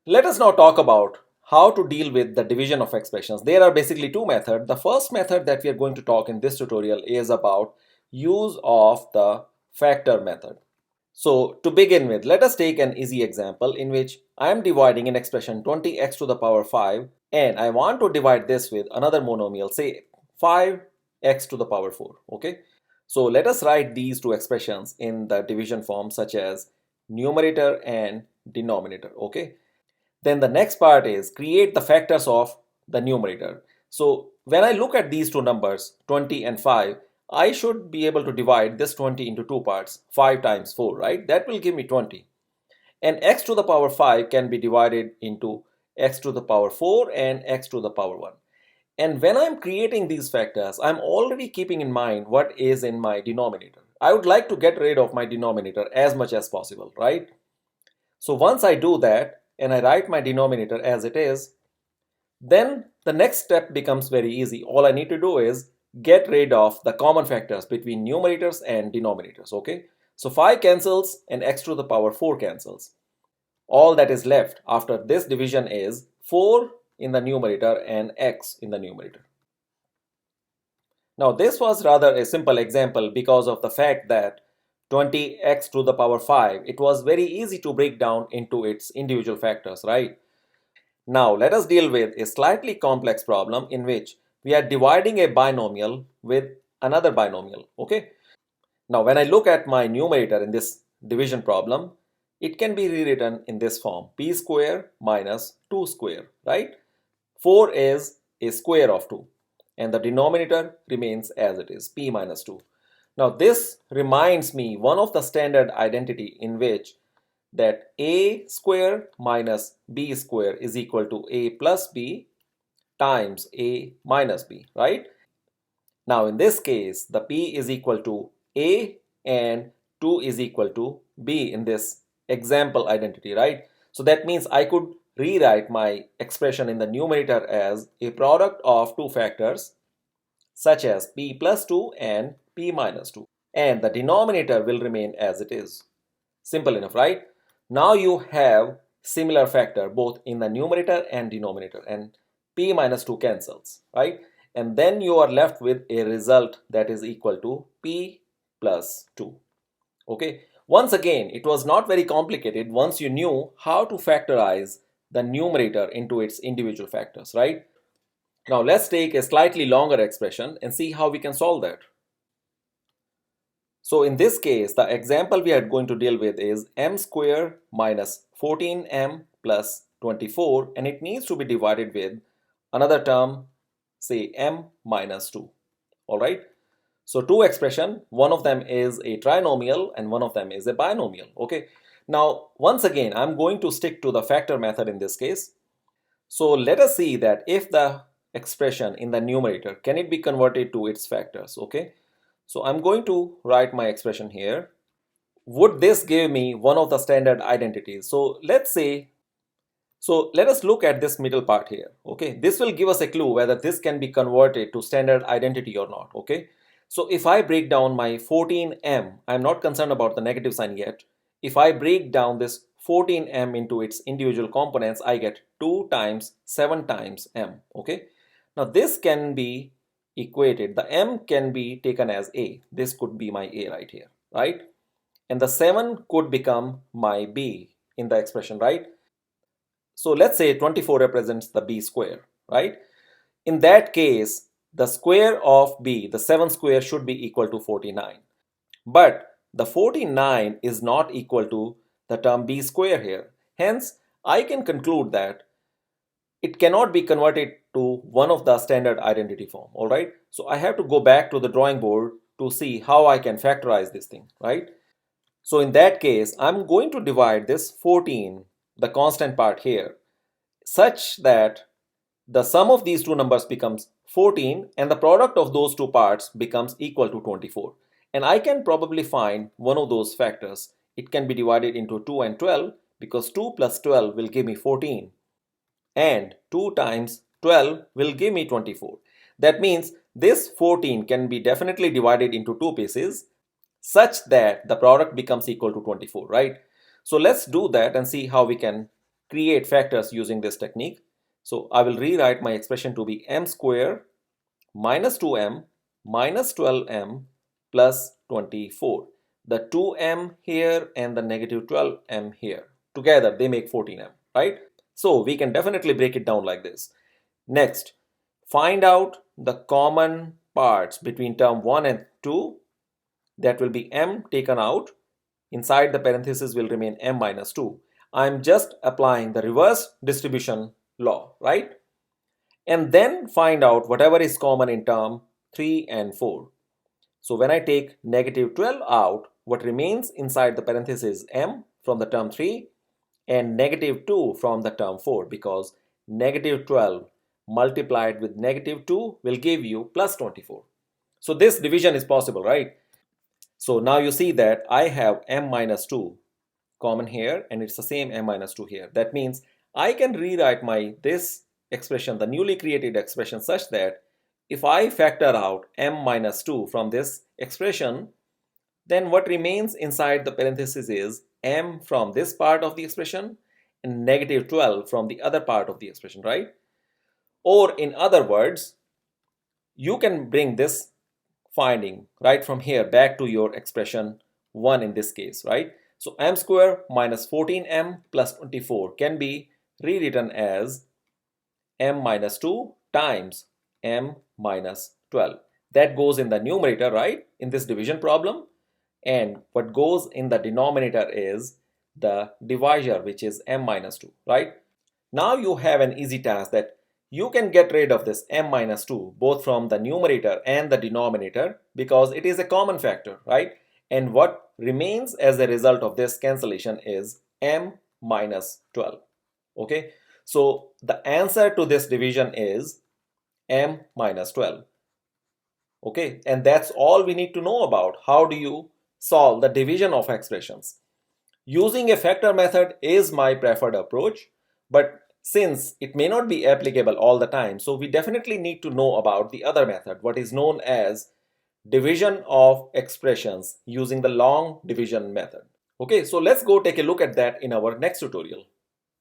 Let us now talk about how to deal with the division of expressions. There are basically two methods. The first method that we are going to talk in this tutorial is about use of the factor method. So to begin with, let us take an easy example in which I am dividing an expression 20x to the power 5 and I want to divide this with another monomial, say 5x to the power 4. Okay. So let us write these two expressions in the division form such as numerator and denominator. Okay. Then the next part is create the factors of the numerator. So when I look at these two numbers, 20 and 5, I should be able to divide this 20 into two parts, 5 times 4, right? That will give me 20. And x to the power 5 can be divided into x to the power 4 and x to the power 1. And when I'm creating these factors, I'm already keeping in mind what is in my denominator. I would like to get rid of my denominator as much as possible, right? So once I do that and I write my denominator as it is, then the next step becomes very easy. All I need to do is get rid of the common factors between numerators and denominators, okay? So 5 cancels and x to the power 4 cancels. All that is left after this division is 4 in the numerator and x in the numerator. Now this was rather a simple example because of the fact that 20x to the power 5, it was very easy to break down into its individual factors, right? Now let us deal with a slightly complex problem in which we are dividing a binomial with another binomial, okay? Now when I look at my numerator in this division problem, it can be rewritten in this form, p square minus 2 square, right? 4 is a square of 2 and the denominator remains as it is, p minus 2. Now this reminds me one of the standard identity in which that a square minus b square is equal to a plus b times a minus b, right? Now in this case, the p is equal to a and 2 is equal to b in this example identity, right? So that means I could rewrite my expression in the numerator as a product of two factors such as p plus 2 and p minus 2. And the denominator will remain as it is. Simple enough, right? Now you have similar factor both in the numerator and denominator, and p minus 2 cancels, right? And then you are left with a result that is equal to p plus 2. Okay, once again, it was not very complicated once you knew how to factorize the numerator into its individual factors, right? Now let's take a slightly longer expression and see how we can solve that. So in this case, the example we are going to deal with is m square minus 14m plus 24, and it needs to be divided with another term, say m minus 2. All right. So two expression, one of them is a trinomial and one of them is a binomial. Okay. Now, once again, I'm going to stick to the factor method in this case. So let us see that if the expression in the numerator, can it be converted to its factors? Okay. So I'm going to write my expression here. Would this give me one of the standard identities? So let's say, so let us look at this middle part here. Okay, this will give us a clue whether this can be converted to standard identity or not. Okay, so if I break down my 14m, I'm not concerned about the negative sign yet. If I break down this 14m into its individual components, I get 2 times 7 times m. Okay, now this can be equated. The m can be taken as a. This could be my a right here, right? And the 7 could become my b in the expression, right? So let's say 24 represents the b square, right? In that case, the square of b, the 7 square, should be equal to 49. But the 49 is not equal to the term b square here. Hence, I can conclude that it cannot be converted to one of the standard identity form, all right? So I have to go back to the drawing board to see how I can factorize this thing, right? So in that case, I'm going to divide this 14, the constant part here, such that the sum of these two numbers becomes 14 and the product of those two parts becomes equal to 24. And I can probably find one of those factors. It can be divided into 2 and 12 because 2 plus 12 will give me 14 and 2 times 12 will give me 24. That means this 14 can be definitely divided into two pieces such that the product becomes equal to 24, right? So let's do that and see how we can create factors using this technique. So I will rewrite my expression to be m square minus 2m minus 12m plus 24. The 2m here and the negative 12m here. Together they make 14m, right? So we can definitely break it down like this. Next, find out the common parts between term 1 and 2. That will be m taken out. Inside the parenthesis will remain m minus 2. I'm just applying the reverse distribution law, right? And then find out whatever is common in term 3 and 4. So when I take negative 12 out, what remains inside the parenthesis is m from the term 3 and negative 2 from the term 4, because negative 12 multiplied with negative 2 will give you plus 24. So this division is possible, right? So now you see that I have m minus 2 common here and it's the same m minus 2 here. That means I can rewrite this expression, the newly created expression, such that if I factor out m minus 2 from this expression, then what remains inside the parenthesis is m from this part of the expression and negative 12 from the other part of the expression, right? Or in other words, you can bring this finding right from here back to your expression 1 in this case, right? So m square minus 14m plus 24 can be rewritten as m minus 2 times m minus 12. That goes in the numerator, right, in this division problem. And what goes in the denominator is the divisor, which is m minus 2, right? Now you have an easy task that you can get rid of this m minus 2 both from the numerator and the denominator because it is a common factor, right? And what remains as a result of this cancellation is m minus 12. Okay, so the answer to this division is m minus 12. Okay, and that's all we need to know about how do you solve the division of expressions. Using a factor method is my preferred approach, but since it may not be applicable all the time, so we definitely need to know about the other method, what is known as division of expressions using the long division method. Okay, so let's go take a look at that in our next tutorial.